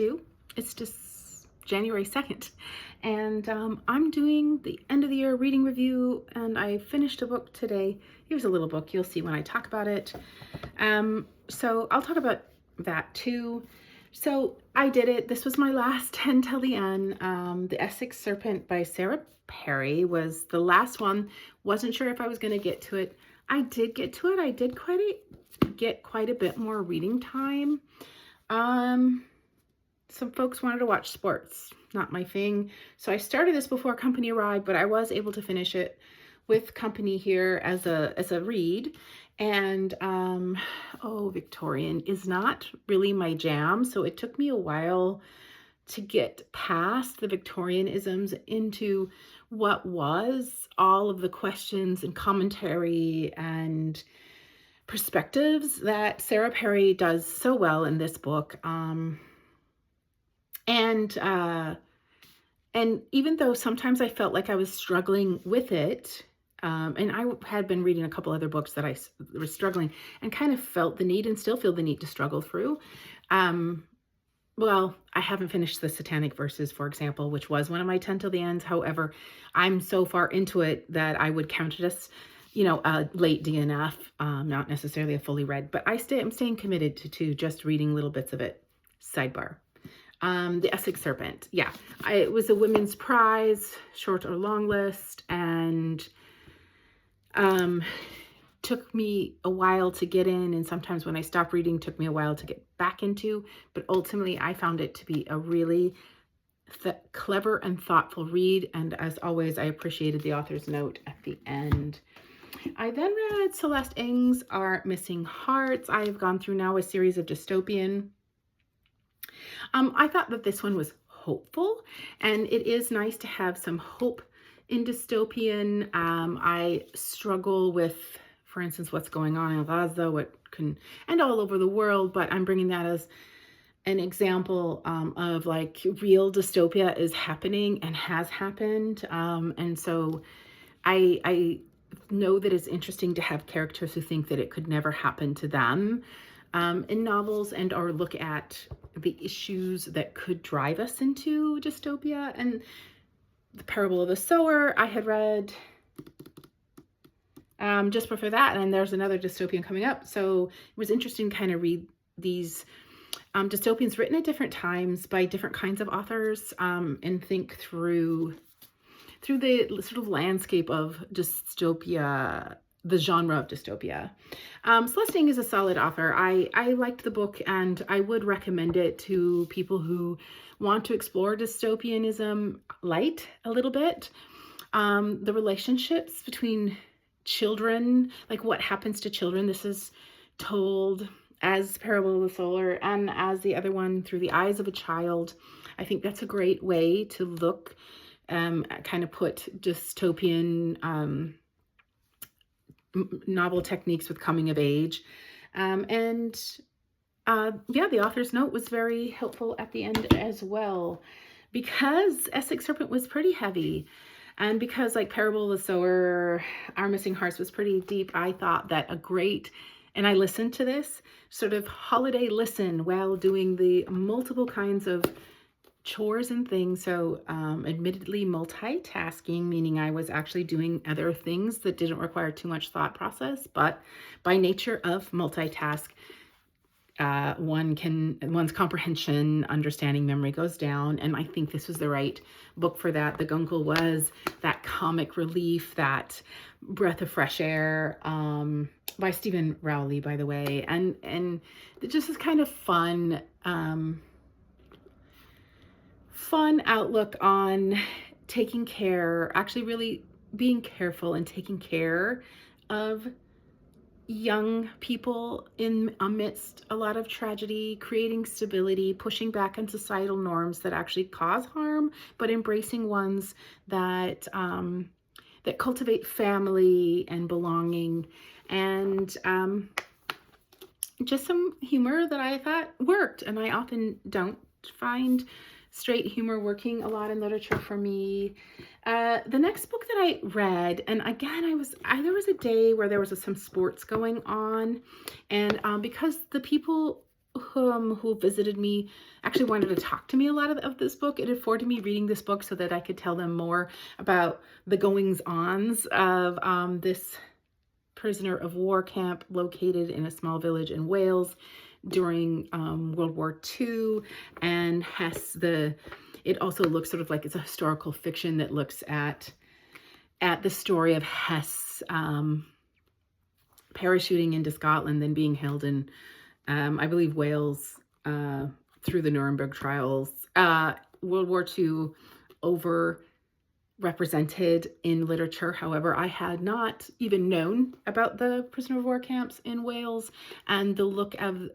due. It's just January 2nd. And I'm doing the end of the year reading review, and I finished a book today. Here's a little book. You'll see when I talk about it. So I'll talk about that too. So I did it. This was my last 10 till the end. The Essex Serpent by Sarah Perry was the last one. Wasn't sure if I was going to get to it. I did get to it. I did get quite a bit more reading time. Some folks wanted to watch sports. Not my thing. So I started this before company arrived, but I was able to finish it with company here as a read. And Victorian is not really my jam, so it took me a while to get past the Victorianisms into what was all of the questions and commentary and perspectives that Sarah Perry does so well in this book. And even though sometimes I felt like I was struggling with it, and I had been reading a couple other books that I was struggling and kind of felt the need and still feel the need to struggle through. Well, I haven't finished the Satanic Verses, for example, which was one of my 10 till the ends. However, I'm so far into it that I would count it as, a late DNF, not necessarily a fully read, but I'm staying committed to just reading little bits of it. Sidebar. The Essex Serpent. Yeah, it was a women's prize, short or long list, and took me a while to get in, and sometimes when I stopped reading, took me a while to get back into, but ultimately I found it to be a really clever and thoughtful read, and as always, I appreciated the author's note at the end. I then read Celeste Ng's Our Missing Hearts. I have gone through now a series of dystopian. I thought that this one was hopeful, and it is nice to have some hope in dystopian. I struggle with, for instance, what's going on in Gaza, and all over the world, but I'm bringing that as an example of like real dystopia is happening and has happened. And so I know that it's interesting to have characters who think that it could never happen to them in novels, and or look at the issues that could drive us into dystopia. And The Parable of the Sower I had read just before that, and there's another dystopian coming up, so it was interesting to kind of read these dystopians written at different times by different kinds of authors, and think through the sort of landscape of dystopia, the genre of dystopia. Celeste Ng is a solid author. I liked the book, and I would recommend it to people who want to explore dystopianism light a little bit. The relationships between children, like what happens to children. This is told as Parable of the Sower and as the other one through the eyes of a child. I think that's a great way to look, kind of put dystopian novel techniques with coming of age. The author's note was very helpful at the end as well, because Essex Serpent was pretty heavy, and because like Parable of the Sower, Our Missing Hearts was pretty deep. I thought that and I listened to this sort of holiday listen while doing the multiple kinds of chores and things. So admittedly multitasking, meaning I was actually doing other things that didn't require too much thought process, but by nature of multitask, one's comprehension, understanding, memory goes down. And I think this was the right book for that. The Guncle was that comic relief, that breath of fresh air, by Stephen Rowley, by the way. And it just is kind of fun outlook on taking care, actually really being careful and taking care of young people amidst a lot of tragedy, creating stability, pushing back on societal norms that actually cause harm, but embracing ones that that cultivate family and belonging, and just some humor that I thought worked. And I often don't find straight humor working a lot in literature for me. The next book that I read, and again, there was a day where there was some sports going on, and because the people who visited me actually wanted to talk to me a lot of this book. It afforded me reading this book so that I could tell them more about the goings-ons of this prisoner of war camp located in a small village in Wales during World War II. And it also looks sort of like it's a historical fiction that looks at the story of Hess parachuting into Scotland, then being held in, I believe, Wales through the Nuremberg trials. World War II overrepresented in literature. However, I had not even known about the prisoner of war camps in Wales, and the look of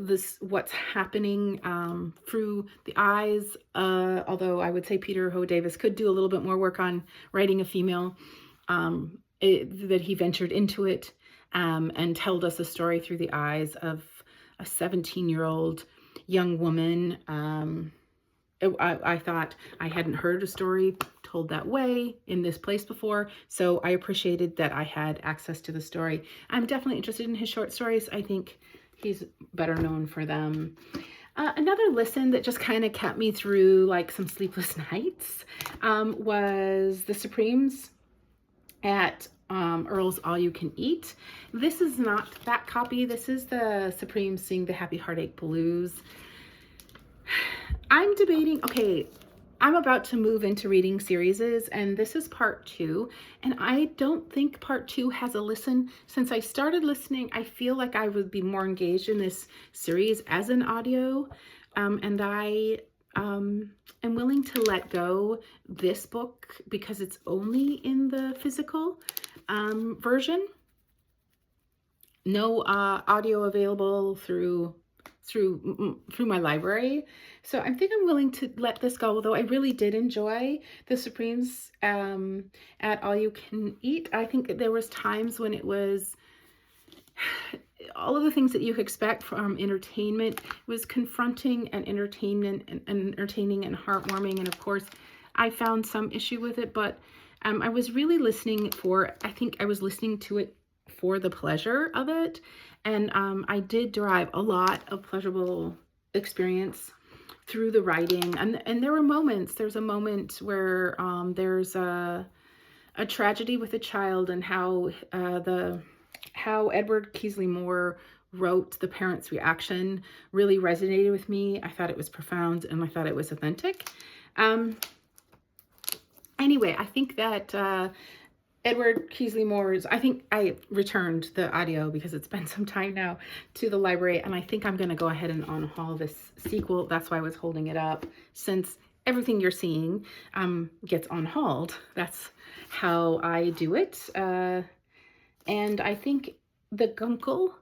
this, what's happening through the eyes, although I would say Peter Ho-Davis could do a little bit more work on writing a female, that he ventured into it and told us a story through the eyes of a 17-year-old young woman. I thought I hadn't heard a story told that way in this place before, so I appreciated that I had access to the story. I'm definitely interested in his short stories. I think he's better known for them. Another listen that just kind of kept me through like some sleepless nights was The Supremes at Earl's All You Can Eat. This is not that copy. This is The Supremes Sing the Happy Heartache Blues. I'm debating, okay, I'm about to move into reading series, and this is part 2, and I don't think part 2 has a listen. Since I started listening, I feel like I would be more engaged in this series as an audio, and I am willing to let go this book because it's only in the physical version. No audio available through my library. So I think I'm willing to let this go, although I really did enjoy The Supremes at All You Can Eat. I think there was times when it was all of the things that you expect from entertainment. It was confronting and entertaining and heartwarming, and of course I found some issue with it, but I was really listening to it for the pleasure of it. And I did derive a lot of pleasurable experience through the writing. And there were moments, there's a moment where there's a tragedy with a child, and how Edward Kingsley Moore wrote the parents' reaction really resonated with me. I thought it was profound, and I thought it was authentic. Anyway, I think that Edward Kingsley Moore's, I think I returned the audio because it's been some time now to the library, and I think I'm going to go ahead and unhaul this sequel. That's why I was holding it up, since everything you're seeing gets unhauled. That's how I do it. And I think the Guncle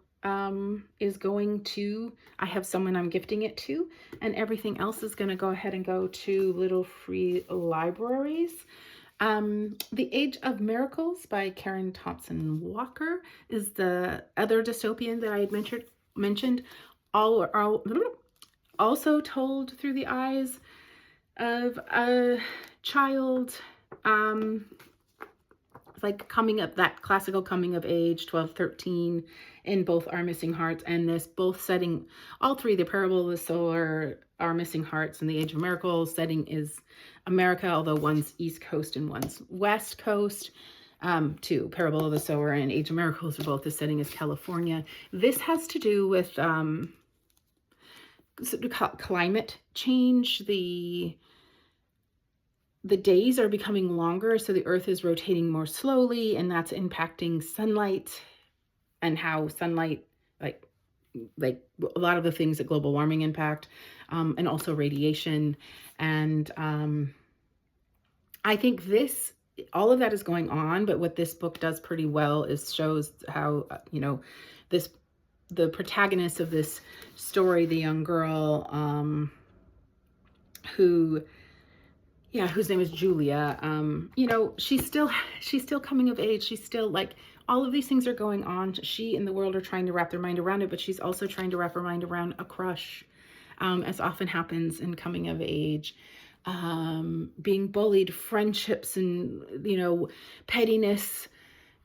is going to, I have someone I'm gifting it to, and everything else is going to go ahead and go to Little Free Libraries. The Age of Miracles by Karen Thompson Walker is the other dystopian that I had mentioned, also told through the eyes of a child, like that classical coming of age, 12, 13, in both Our Missing Hearts and this, both setting, all three, The Parable of the Sower, Our Missing Hearts, and The Age of Miracles, setting is America, although one's East Coast and one's West Coast. Too, Parable of the Sower and Age of Miracles are both, the setting is California. This has to do with climate change. The days are becoming longer, so the earth is rotating more slowly, and that's impacting sunlight, and how sunlight, like a lot of the things that global warming impact, and also radiation. And I think all of that is going on, but what this book does pretty well is shows how, the protagonist of this story, the young girl, whose name is Julia, she's still coming of age. She's still, like, all of these things are going on. She and the world are trying to wrap their mind around it, but she's also trying to wrap her mind around a crush, as often happens in coming of age. Being bullied, friendships, and, pettiness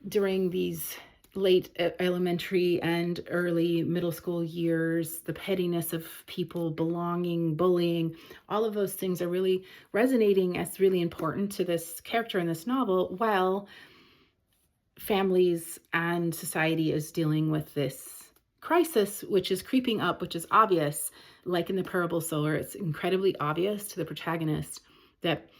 during these late elementary and early middle school years, the pettiness of people, belonging, bullying, all of those things are really resonating as really important to this character in this novel, while families and society is dealing with this crisis, which is creeping up, which is obvious. Like in the parable Solar, it's incredibly obvious to the protagonist that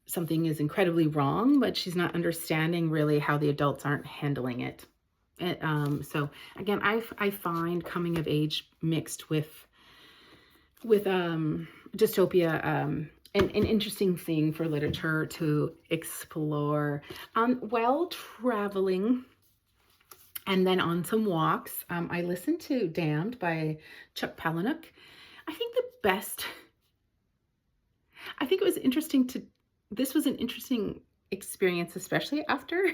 something is incredibly wrong, but she's not understanding really how the adults aren't handling it. So again, I find coming of age mixed with dystopia an interesting thing for literature to explore while traveling. And then on some walks, I listened to Damned by Chuck Palahniuk. I think it was interesting this was an interesting experience, especially after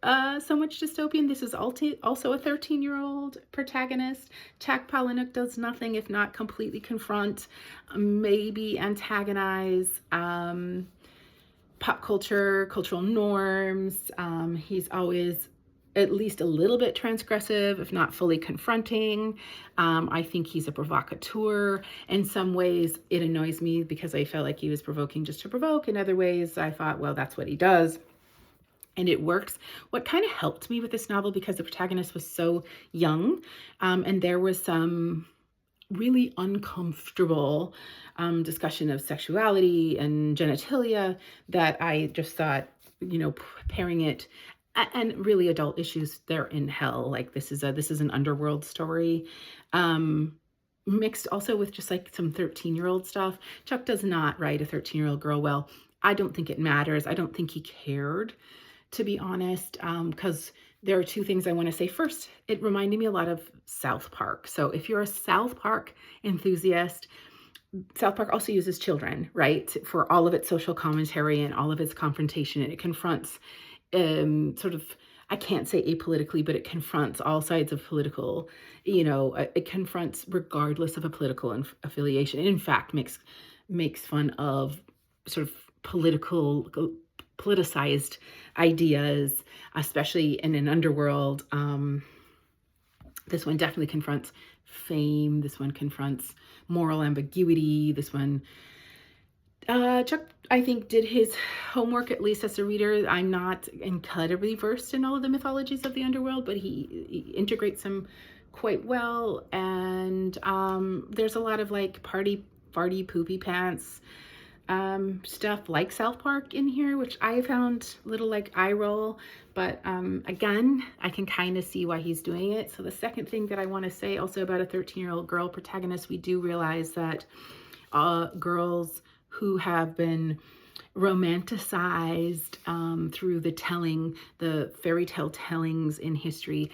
so much dystopian. This is also a 13-year-old protagonist. Chuck Palahniuk does nothing if not completely confront, maybe antagonize pop culture, cultural norms. He's always at least a little bit transgressive, if not fully confronting. I think he's a provocateur. In some ways, it annoys me because I felt like he was provoking just to provoke. In other ways, I thought, well, that's what he does. And it works. What kind of helped me with this novel, because the protagonist was so young, and there was some really uncomfortable discussion of sexuality and genitalia, that I just thought, pairing it, and really adult issues, they're in hell. Like this is an underworld story, mixed also with just like some 13-year-old stuff. Chuck does not write a 13-year-old girl well. I don't think it matters. I don't think he cared, to be honest, because there are two things I want to say. First, it reminded me a lot of South Park. So if you're a South Park enthusiast, South Park also uses children, right, for all of its social commentary and all of its confrontation. And it confronts sort of, I can't say apolitically, but it confronts all sides of political, it confronts regardless of a political affiliation. It in fact makes fun of sort of politicized ideas, especially in an underworld. This one definitely confronts fame. This one confronts moral ambiguity. This one, Chuck, I think, did his homework, at least as a reader. I'm not incredibly versed in all of the mythologies of the underworld, but he integrates them quite well. And there's a lot of like party, farty, poopy pants stuff like South Park in here, which I found a little like eye roll. But again, I can kind of see why he's doing it. So the second thing that I want to say also about a 13-year-old girl protagonist, we do realize that girls who have been romanticized through the fairy tale tellings in history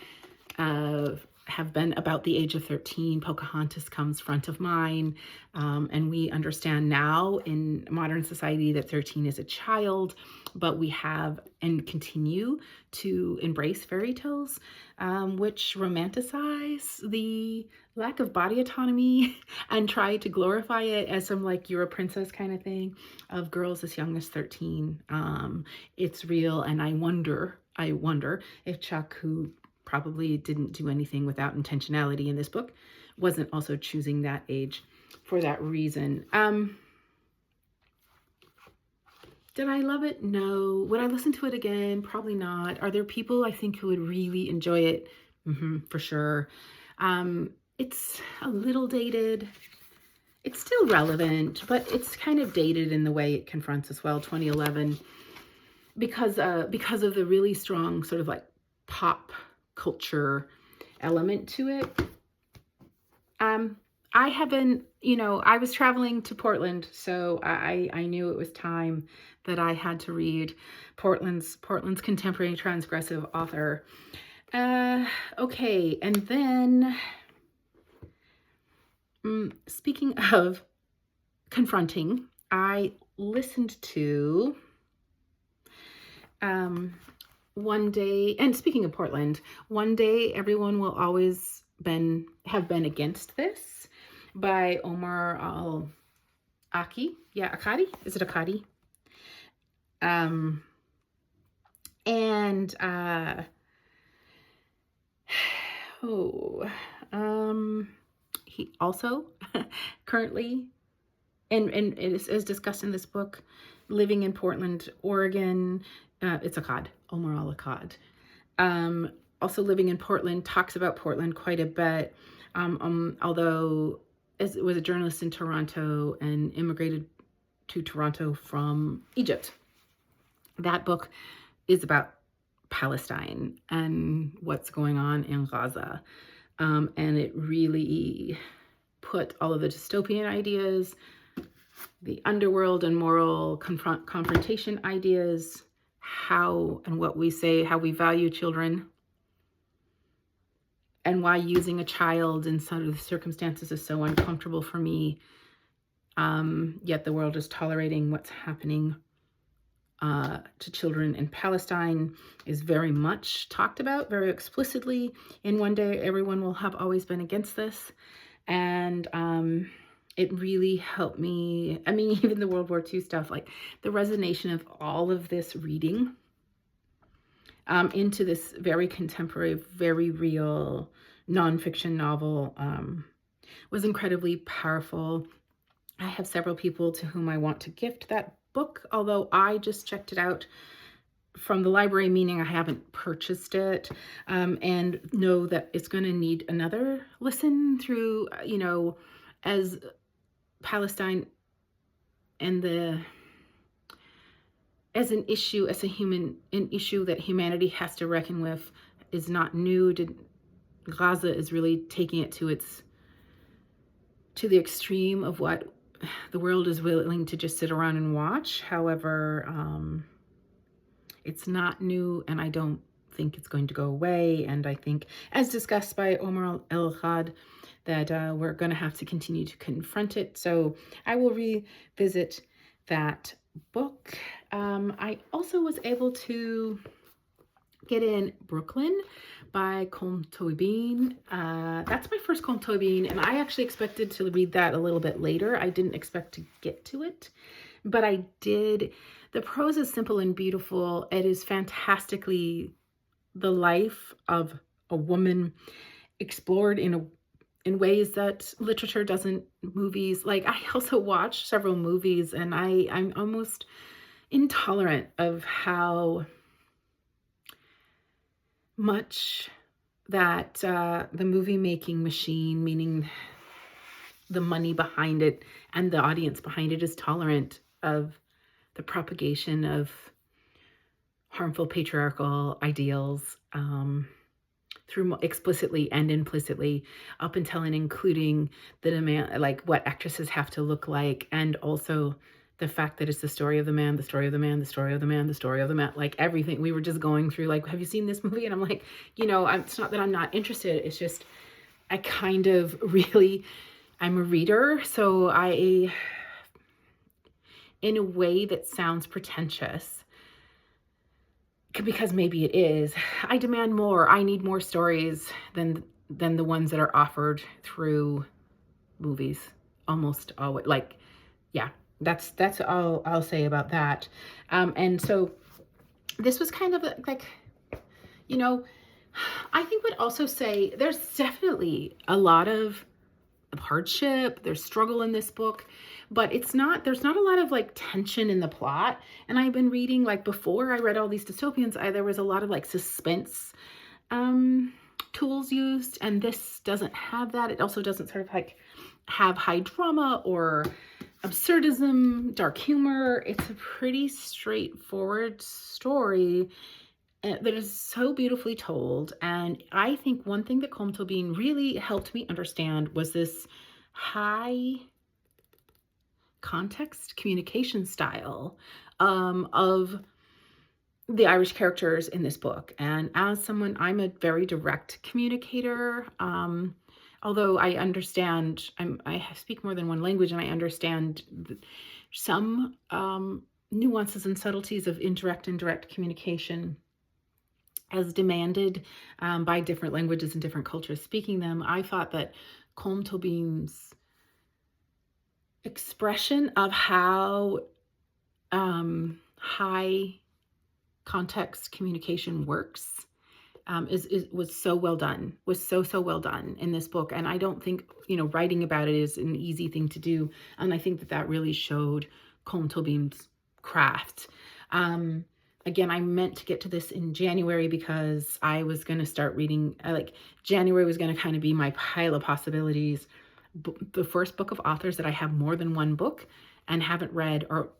have been about the age of 13. Pocahontas comes front of mind. And we understand now in modern society that 13 is a child, but we have and continue to embrace fairy tales, which romanticize the lack of body autonomy and try to glorify it as some like you're a princess kind of thing of girls as young as 13. It's real. And I wonder if Chuck, who probably didn't do anything without intentionality in this book, wasn't also choosing that age for that reason. Did I love it? No. Would I listen to it again? Probably not. Are there people I think who would really enjoy it? For sure. It's a little dated. It's still relevant, but it's kind of dated in the way it confronts as well. 2011, because of the really strong sort of like pop culture element to it. I have been, I was traveling to Portland, so I knew it was time that I had to read Portland's contemporary transgressive author. Okay, and then speaking of confronting, I listened to One Day, and speaking of Portland, One Day Everyone Will Always have been Against This by Omar Al-Aki. Yeah, Akkadi? Is it Akkadi? And Oh, he also currently, and it is discussed in this book, living in Portland, Oregon. It's Akkad, Omar al-Akkad. Also living in Portland, talks about Portland quite a bit, although as was a journalist in Toronto and immigrated to Toronto from Egypt. That book is about Palestine and what's going on in Gaza. And it really put all of the dystopian ideas, the underworld and moral confrontation ideas, how and what we say, how we value children, and why using a child in some of the circumstances is so uncomfortable for me. Yet the world is tolerating what's happening to children in Palestine is very much talked about, very explicitly. In One Day, Everyone Will Have Always Been Against This. And it really helped me. I mean, even the World War II stuff, like the resonation of all of this reading into this very contemporary, very real nonfiction novel was incredibly powerful. I have several people to whom I want to gift that book, although I just checked it out from the library, meaning I haven't purchased it, and know that it's going to need another listen through, as Palestine and as an issue, as an issue that humanity has to reckon with is not new. Gaza is really taking it to the extreme of what the world is willing to just sit around and watch. However, it's not new, and I don't think it's going to go away. And I think, as discussed by Omar al-Akkad, that we're going to have to continue to confront it. So I will revisit that book. I also was able to get in Brooklyn by Colm Tóibín. That's my first Colm Tóibín, and I actually expected to read that a little bit later. I didn't expect to get to it, but I did. The prose is simple and beautiful. It is fantastically the life of a woman explored in ways that literature doesn't. Movies, like I also watched several movies, and I'm almost intolerant of how much that the movie making machine, meaning the money behind it and the audience behind it, is tolerant of the propagation of harmful patriarchal ideals through explicitly and implicitly, up until and including the demand, like what actresses have to look like, and also the fact that it's the story of the man, the story of the man, the story of the man, the story of the man, like everything. We were just going through, like, have you seen this movie? And I'm like, it's not that I'm not interested. It's just, I kind of really, I'm a reader. So in a way that sounds pretentious, because maybe it is, I demand more. I need more stories than the ones that are offered through movies. Almost always, like, yeah. That's all I'll say about that. And so this was kind of like, I think would also say there's definitely a lot of hardship, there's struggle in this book, but there's not a lot of like tension in the plot. And I've been reading, like, before I read all these dystopians, there was a lot of like suspense tools used, and this doesn't have that. It also doesn't sort of like have high drama or absurdism, dark humor. It's a pretty straightforward story that is so beautifully told. And I think one thing that Colm Tóibín really helped me understand was this high context communication style of the Irish characters in this book. And as someone, I'm a very direct communicator. Although I understand, I speak more than one language, and I understand some nuances and subtleties of indirect and direct communication as demanded by different languages and different cultures speaking them. I thought that Colm Tóibín's expression of how high context communication works was so well done, was so well done in this book. And I don't think, writing about it is an easy thing to do. And I think that really showed Colm Tóibín's craft. Again, I meant to get to this in January because I was going to start reading, January was going to kind of be my pile of possibilities. The first book of authors that I have more than one book and haven't read, or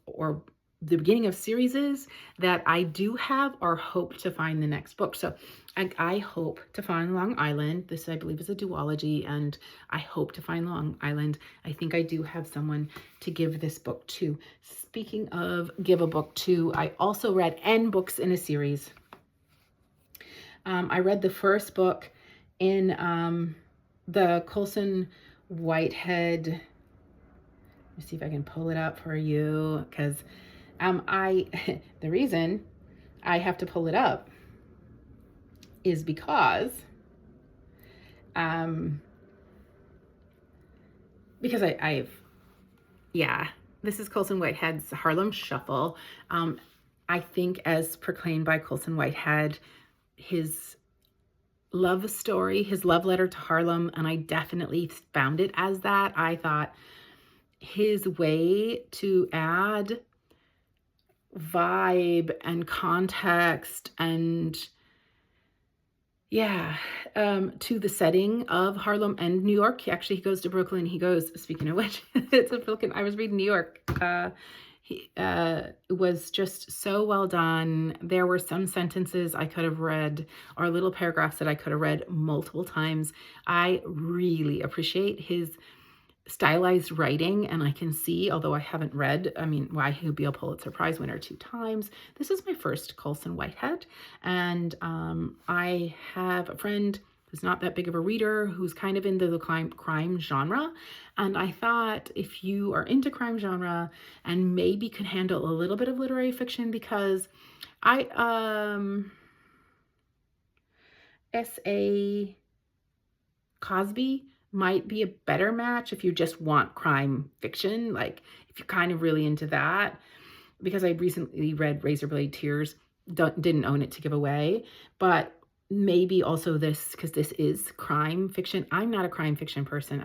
the beginning of series that I do have or hope to find the next book. So I hope to find Long Island. This, I believe, is a duology, and I hope to find Long Island. I think I do have someone to give this book to. Speaking of give a book to, I also read N books in a series. I read the first book in the Colson Whitehead. Let me see if I can pull it up for you, because the reason I have to pull it up is because this is Colson Whitehead's Harlem Shuffle. I think, as proclaimed by Colson Whitehead, his love story, his love letter to Harlem, and I definitely found it as that. I thought his way to add vibe and context and to the setting of Harlem and New York. He goes to Brooklyn. He goes, speaking of which, it's a Brooklyn. I was reading New York. It was just so well done. There were some sentences I could have read, or little paragraphs that I could have read multiple times. I really appreciate his stylized writing, and I can see, although I haven't read, why he'll be a Pulitzer Prize winner 2 times. This is my first Colson Whitehead, and I have a friend who's not that big of a reader, who's kind of into the crime genre, and I thought, if you are into crime genre and maybe could handle a little bit of literary fiction, because S.A. Cosby might be a better match if you just want crime fiction, like if you're kind of really into that, because I recently read Razorblade Tears, didn't own it to give away, but maybe also this, because this is crime fiction. I'm not a crime fiction person,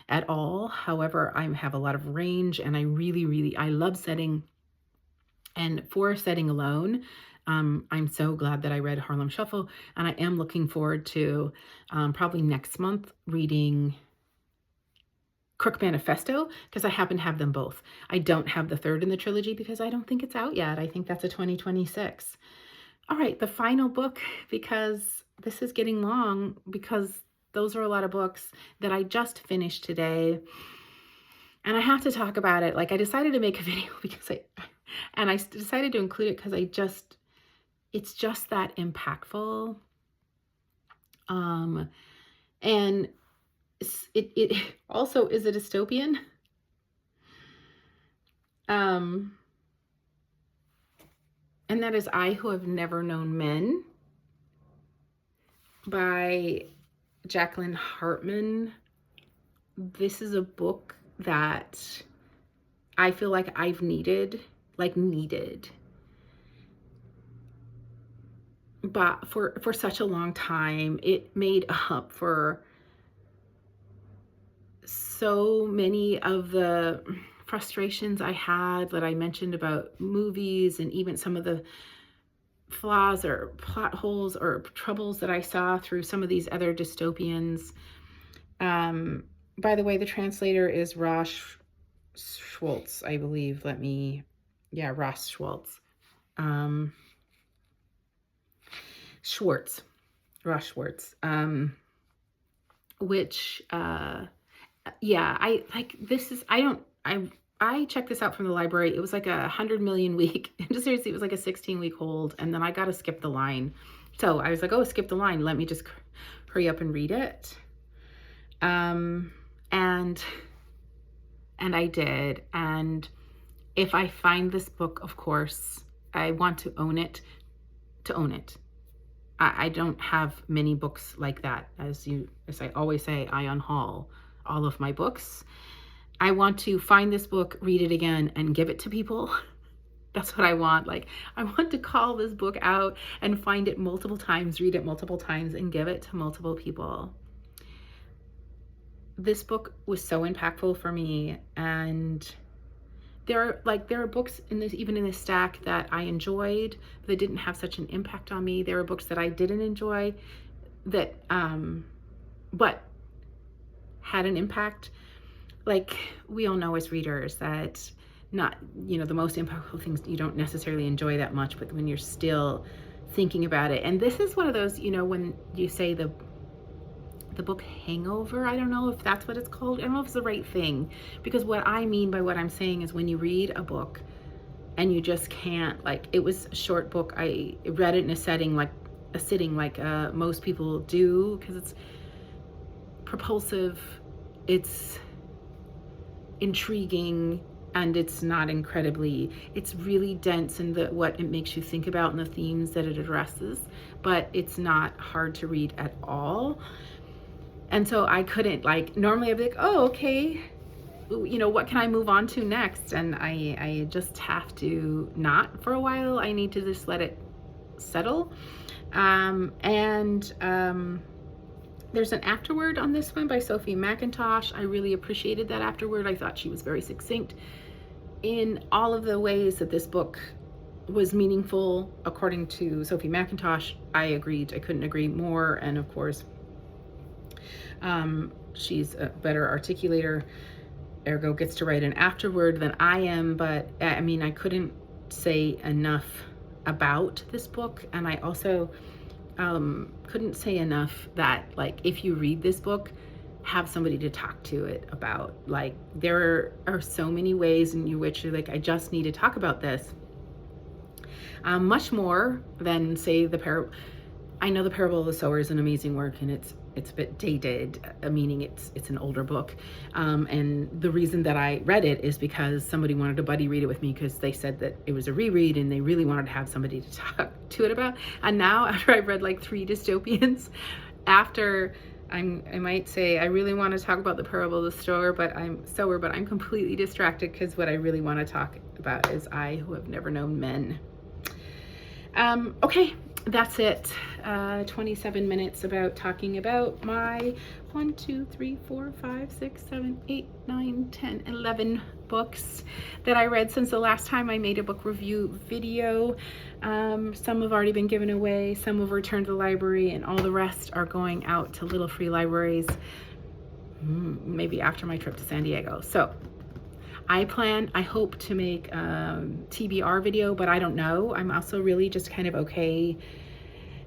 at all. However, I have a lot of range, and I really, I love setting, and for setting alone, I'm so glad that I read Harlem Shuffle, and I am looking forward to probably next month reading Crook Manifesto, because I happen to have them both. I don't have the third in the trilogy because I don't think it's out yet. I think that's a 2026. All right, the final book, because this is getting long, because those are a lot of books that I just finished today, and I have to talk about it. I decided to make a video because I decided to include it because it's just that impactful. And it also is a dystopian. And that is I Who Have Never Known Men by Jacqueline Hartman. This is a book that I feel like I've needed. But for such a long time, it made up for so many of the frustrations I had that I mentioned about movies, and even some of the flaws or plot holes or troubles that I saw through some of these other dystopians. By the way, the translator is Ross Schwartz, I believe. Ross Schwartz. Ross Schwartz, which, I checked this out from the library. It was like 100 million week, seriously, it was like a 16-week hold, and then I got to skip the line. So I was like, oh, skip the line. Let me just hurry up and read it. And I did. And if I find this book, of course, I want to own it. I don't have many books like that. As I always say, I unhaul all of my books. I want to find this book, read it again, and give it to people. That's what I want. Like, I want to call this book out and find it multiple times, read it multiple times, and give it to multiple people. This book was so impactful for me, and there are books in this, even in this stack, that I enjoyed but that didn't have such an impact on me. There were books that I didn't enjoy that but had an impact. Like, we all know as readers that not, the most impactful things you don't necessarily enjoy that much, but when you're still thinking about it. And this is one of those, when you say the book Hangover, I don't know if that's what it's called. I don't know if it's the right thing, because what I mean by what I'm saying is when you read a book and you just can't, like, it was a short book. I read it in a sitting like most people do, because it's propulsive, it's intriguing, and it's not incredibly, it's really dense in what it makes you think about and the themes that it addresses, but it's not hard to read at all. And so I couldn't, like, normally I'd be like, oh, okay, what can I move on to next? And I just have to not for a while. I need to just let it settle. There's an afterword on this one by Sophie Mackintosh. I really appreciated that afterword. I thought she was very succinct in all of the ways that this book was meaningful. According to Sophie Mackintosh, I agreed. I couldn't agree more. And of course, she's a better articulator, ergo gets to write an afterword than I am. But I mean, I couldn't say enough about this book. And I also couldn't say enough that, like, if you read this book, have somebody to talk to it about. Like, there are so many ways in which you're like, I just need to talk about this. Much more than, say, the parable. I know the Parable of the Sower is an amazing work, and it's a bit dated, meaning it's an older book. And the reason that I read it is because somebody wanted to buddy read it with me, because they said that it was a reread and they really wanted to have somebody to talk to it about. And now, after I've read like 3 dystopians, I might say I really want to talk about the Parable of the Sower, but I'm completely distracted, because what I really want to talk about is I Who Have Never Known Men. Okay, that's it. 27 minutes about talking about my 1, 2, 3, 4, 5, 6, 7, 8, 9, 10, 11 books that I read since the last time I made a book review video. Some have already been given away, some have returned to the library, and all the rest are going out to little free libraries, maybe after my trip to San Diego. So I hope to make a TBR video, but I don't know. I'm also really just kind of okay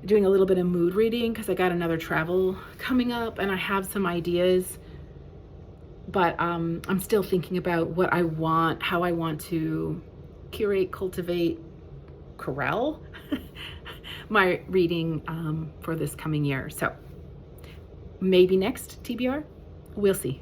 doing a little bit of mood reading, because I got another travel coming up and I have some ideas, but I'm still thinking about what I want, how I want to curate, cultivate, corral my reading for this coming year. So maybe next TBR, we'll see.